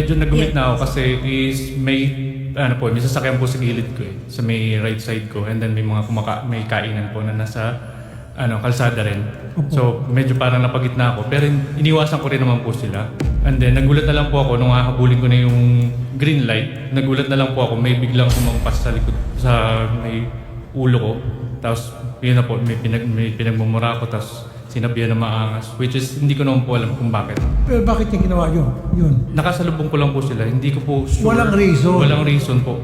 medyo nagumit na ako kasi is may sasakyan po sa gilid ko sa may right side ko, and then may mga may kainan po na nasa kalsada rin. So medyo parang napagitna ako, pero iniwasan ko rin naman po sila. And then nagulat na lang po ako nung hahabulin ko na yung green light. Nagulat na lang po ako, may biglang humampas sa likod sa may ulo ko. Tapos yun na po, may pinagmumura ko, tapos sinabihan na maangas, which is hindi ko naman po alam kung bakit. Pero bakit niya ginawa yun? Nakasalubong ko lang po sila, hindi ko po sure. Walang reason? Walang reason po.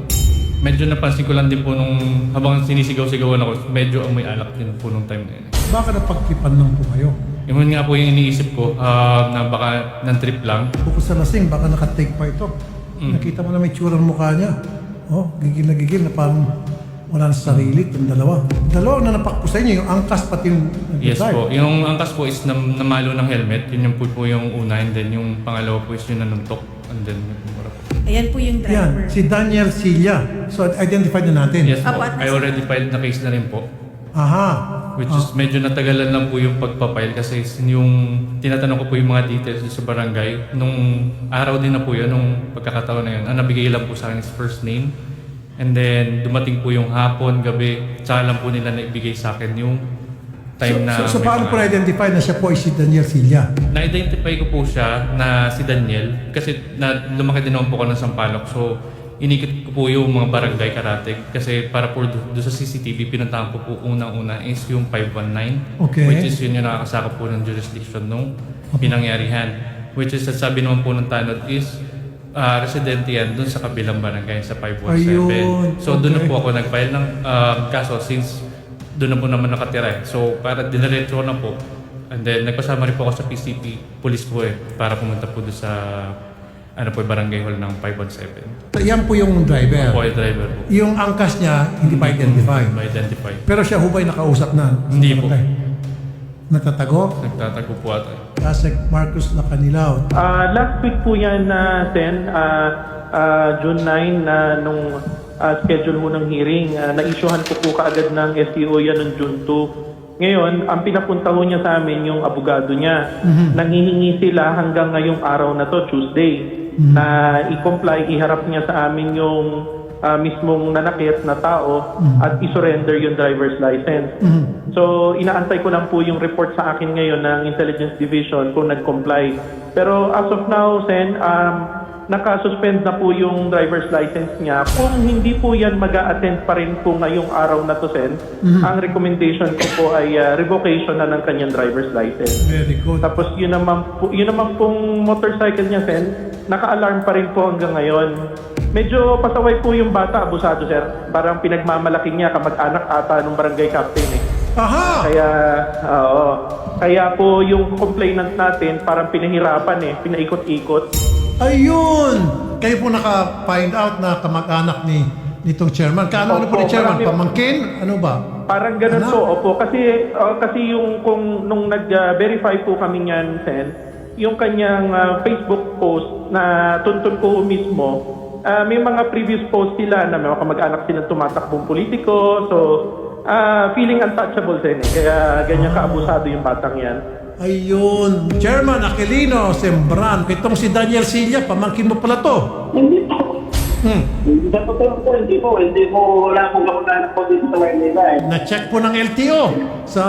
Medyo napansin ko lang din po nung habang sinisigaw-sigawan ako, medyo amoy alak din po nung time na yun. Baka napagtipan lang po kayo. Yun nga po yung iniisip ko, na baka ng-trip lang. Bukod sa lasing, baka nakatake pa ito. Nakita mo na may tsura ng mukha niya. Oh, gigil na parang wala na sa sarili itong dalawa. Dalawa na napakpo sa inyo, yung angkas pati yung Yes po. Yung angkas po is namalo ng helmet. Yun yung po yung una, and then yung pangalawa po is yung nanuntok. And then nagmumura po. Ayan po yung Yan, driver. si Daniel Silla. So, identified na natin. Yes po. Apo, at I already filed na case na rin po. Aha. Which is medyo natagalan lang po yung pagpapile kasi yung tinatanong ko po yung mga details sa barangay. Nung araw din na po yun, nung pagkakataon na yun, ang nabigay lang po sa akin is first name. And then dumating po yung hapon, gabi, tsaka lang po nila naibigay sa akin yung time na... So may paano po pangalan. na-identify na siya po ay si Daniel Silla? Na-identify ko po siya na si Daniel kasi lumaki din naman po ako ng Sampaloc. So inikot ko po yung mga barangay karatig kasi para po doon sa CCTV pinuntahan ko po unang-una is yung 519, Okay. which is yun yung nakakasakop po ng jurisdiction nung pinangyarihan, which is sabi naman po ng tanod is residente yan doon sa kabilang barangay sa 517. Ayun, So doon na okay. po ako nag-file ng kaso since doon na po naman nakatira. So para dinaretso ko na po, and then nagpasama rin po ako sa PCP police po para pumunta po doon sa barangay hall ng 517. Yan po yung driver. Po ay driver po. Yung angkas niya, hindi pa identified. Ma-identify. Pero siya hubay nakausap na. Hindi po. Natatago? Nagtatago po ata. Kasek Marcos Lacanilaw. Last week po yan na June 9 na nung schedule mo ng hearing, na-issuehan ko po kaagad ng STO yan noong June 2. Ngayon, ang pinapunta ho niya sa amin yung abogado niya. Nanghihingi sila hanggang ngayong araw na to, Tuesday, na i-comply, iharap niya sa amin yung mismong nanakit na tao at i-surrender yung driver's license. So, inaantay ko lang po yung report sa akin ngayon ng Intelligence Division kung nag-comply. Pero as of now, Sen, naka-suspend na po yung driver's license niya. Kung hindi po yan mag-a-attend pa rin po ngayong araw na to, Sen, ang recommendation ko po ay revocation na ng kanyang driver's license. Very good. Tapos yun naman pong motorcycle niya, Sen, naka-alarm pa rin po hanggang ngayon. Medyo pasaway po yung bata, abusado, sir. Parang pinagmamalaki niya kamag-anak ata ng barangay captain eh. Aha! Kaya po yung complainant natin parang pinahirapan eh, pinaikot-ikot. Ayun! Kayo po naka-find out na kamag-anak nitong chairman. Ano po ni chairman? Pamangkin? Ano ba? Parang ganun Anak? po, opo. Kasi yung nung nag-verify po kami niyan, Sen, yung kanyang Facebook post na tuntun ko mismo, may mga previous post sila na may mga kamag-anak silang tumatakbong politiko. So, feeling untouchable din eh. Kaya ganyan kaabusado yung batang yan. Ayun. Chairman Aquilino Sembran. Itong si Daniel Silla, pamangkin mo pala to. Hindi po. Sa totoo po, hindi po. Wala pong kamag-anak po dito sa Maynila eh. Na-check po ng LTO sa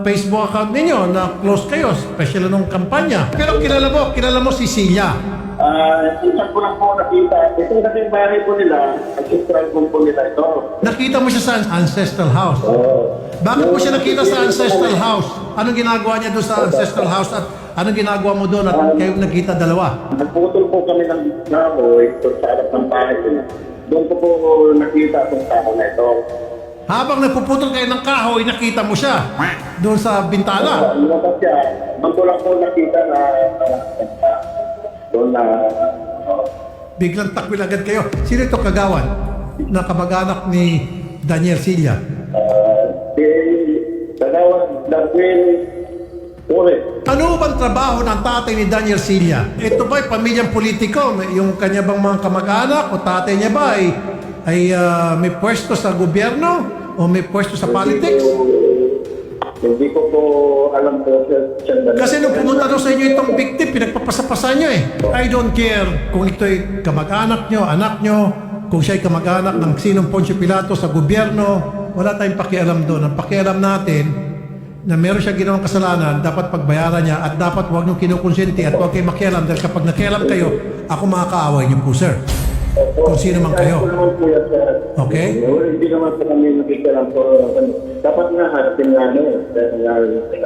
Facebook account ninyo na close kayo, especially nung kampanya. Pero kilala mo si Silla. Isa ko lang po nakita. Ito kasi yung bahay po nila, nag-subscribe po nila ito. Nakita mo siya sa ancestral house. Bakit mo siya nakita sa ancestral house? Anong ginagawa niya doon sa ancestral house at anong ginagawa mo doon at kayo nakita dalawa? Nagputol po kami ng kahoy sa harap ng bahay nila. Doon ko po nakita itong tao na ito. Habang nagpuputol kayo ng kahoy, nakita mo siya doon sa bintana. Lumabas siya, doon ko lang po nakita na doon na Biglang takwil agad kayo. Sino ito kagawan na kamag-anak ni Daniel Silla? Dagawad Darwin Ure. Ano bang trabaho ng tatay ni Daniel Silla? Ito ba'y pamilyang politiko? Yung kanya bang mga kamag-anak o tatay niya ba ay may pwesto sa gobyerno o may pwesto sa politics? Hindi ko po alam po sir. Kasi nung pumunta daw sa inyo itong victim, pinagpapasapasan nyo eh. I don't care kung ito'y kamag-anak nyo, anak nyo, kung siya'y kamag-anak ng sinong Poncio Pilato sa gobyerno, wala tayong pakialam doon. Ang pakialam natin, na meron siya ginawang kasalanan, dapat pagbayaran niya at dapat huwag niyong kinukonsente at huwag kayo makialam dahil kapag nakialam kayo, ako makakaaway niyo po, sir. Kung sino man kayo. Ako naman po yan, sir. Okay? Hindi naman po kami nakikilang po. Dapat nga harapin nga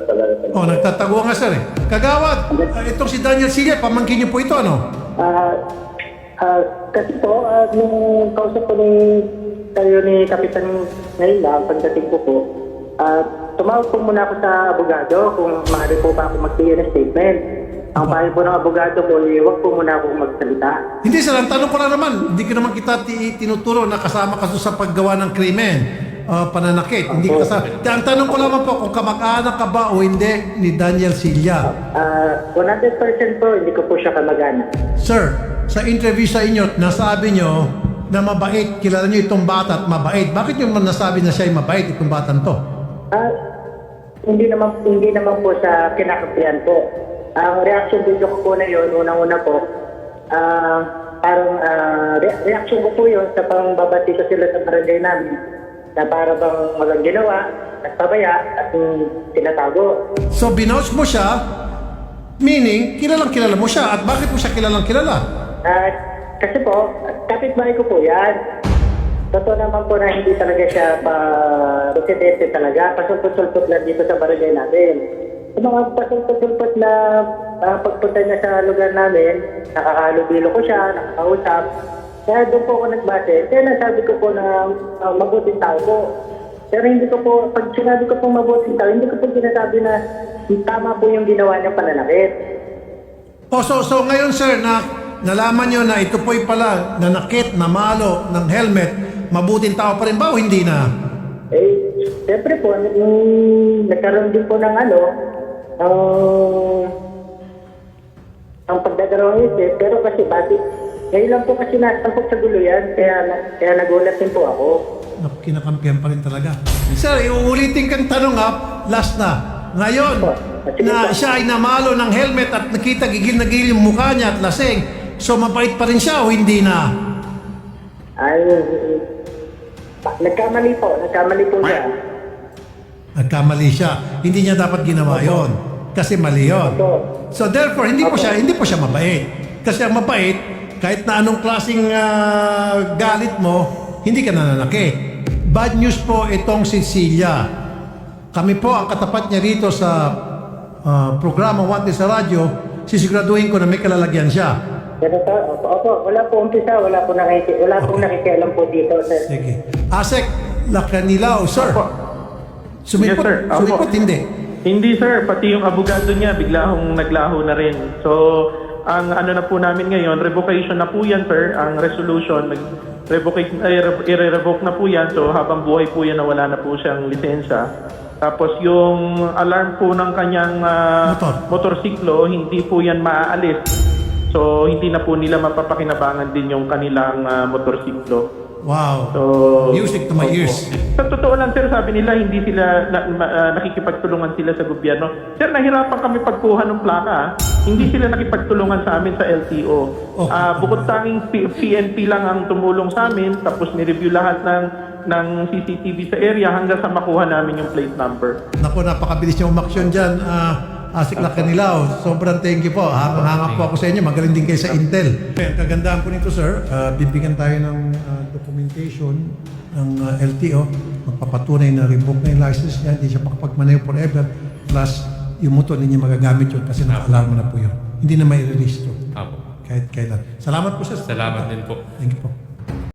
talaga. Oh, nagtatago nga, sir eh. Kagawad, itong si Daniel Silla, pamangkin niyo po ito, ano? Kasi po, nung kausap ko kayo ni Kapitan ngayon lang, pagdating ko po, tumawag po muna ako sa abogado kung maaari po ba ako magbigay ng statement. Ang payo po ng abogado ko, huwag po muna ako magsalita. Hindi, sir. Ang tanong ko na naman, hindi ko naman kita tinuturo na kasama ka sa paggawa ng krimen, pananakit. Hindi ka kasama. Ang tanong ko naman po, kung kamag-anak ka ba o hindi ni Daniel Silla? 100% po, hindi ko po siya kamag-anak. Sir, sa interview sa inyo, nasabi nyo na mabait. Kilala nyo itong bata at mabait. Bakit nyo man nasabi na siya ay mabait itong batang to? Hindi naman po sa kinakapihan po. Ang reaction video ko po na yun, unang-una po, parang reaction ko po yun sa pangbabati ko sila sa barangay namin na para bang walang ginawa at pabaya at tinatago. So, binouch mo siya, meaning, kilala mo siya. At bakit mo siya kilalang kilala? Kasi po, kapitbahay ko po yan. Totoo naman po na hindi talaga siya residente talaga. Pasulpot-sulpot lang dito sa barangay namin. Yung mga pasulpot-sulpot na pagpunta niya sa lugar namin, nakakalubilo ko siya, nakakausap. Kaya doon po ako nagbase. Kaya nasabi ko po na mabuting tao po. Pero hindi ko po, pag sinabi ko po mabuting tao, hindi ko po sinasabi na tama po yung ginawa niyang pananakit. So ngayon, sir, na nalaman nyo na ito po'y pala nanakit, namalo ng helmet, mabuting tao pa rin ba o hindi na? Siyempre po, nagkaroon din po ng ang pagdadalawang isip. Pero kasi bakit? Ngayon lang po kasi nasangkot sa gulo yan, kaya nagulat din po ako. Kinakampihan pa rin talaga. Sir, iuulitin kang tanong last na. Ngayon, na siya ay namalo ng helmet at nakita gigil na gigil yung mukha niya at lasing, so mabait pa rin siya o hindi na? Nagkamali po siya. Nagkamali siya. Hindi niya dapat ginawa yon kasi mali yon. So therefore, hindi po siya mabait. Kasi ang mabait, kahit na anong klaseng galit mo, hindi ka nananakit. Bad news po itong si Silla. Kami po, ang katapat niya rito sa programa Wanted sa radyo, sisiguraduhin ko na may kalalagyan siya. Pero opo, wala po umpisa, wala pong nakikialam po dito, sir. Sige. Asek Lacanilao, sir. Sumipot, Yes, sir. Opo. sumipot hindi. Hindi sir, pati yung abogado niya bigla hong naglaho na rin. So, ang ano na po namin ngayon, revocation na po yan sir, ang resolution, i-revoke na po yan. So, habang buhay po yan na wala na po siyang lisensya. Tapos yung alarm po ng kanyang motorsiklo, hindi po yan maaalis. So, hindi na po nila mapapakinabangan din yung kanilang motorsiklo. Wow. So, Music to my ears. Sa totoo lang sir, sabi nila hindi sila nakikipagtulungan sila sa gobyerno. Sir, nahirapan kami pagkuha ng plaka. Hindi sila nakipagtulungan sa amin sa LTO. Bukod tanging PNP lang ang tumulong sa amin, tapos ni-review lahat ng CCTV sa area hanggang sa makuha namin yung plate number. Naku, napakabilis niyo umaksyon dyan. Asik Lacanilao, sobrang thank you po. Hanga po ako sa inyo. Magaling din kayo sa Intel. Kagandahan po nito, sir. Bibigyan tayo ng documentation ng LTO. Magpapatunay na revoke na yung license niya. Hindi siya makapagmaneho forever. Plus, yung motor ninyo magagamit yun kasi naka-alarm na po yun. Hindi na may release to. Apo. Kahit kailan. Salamat po, sir. Salamat din po. Thank you po.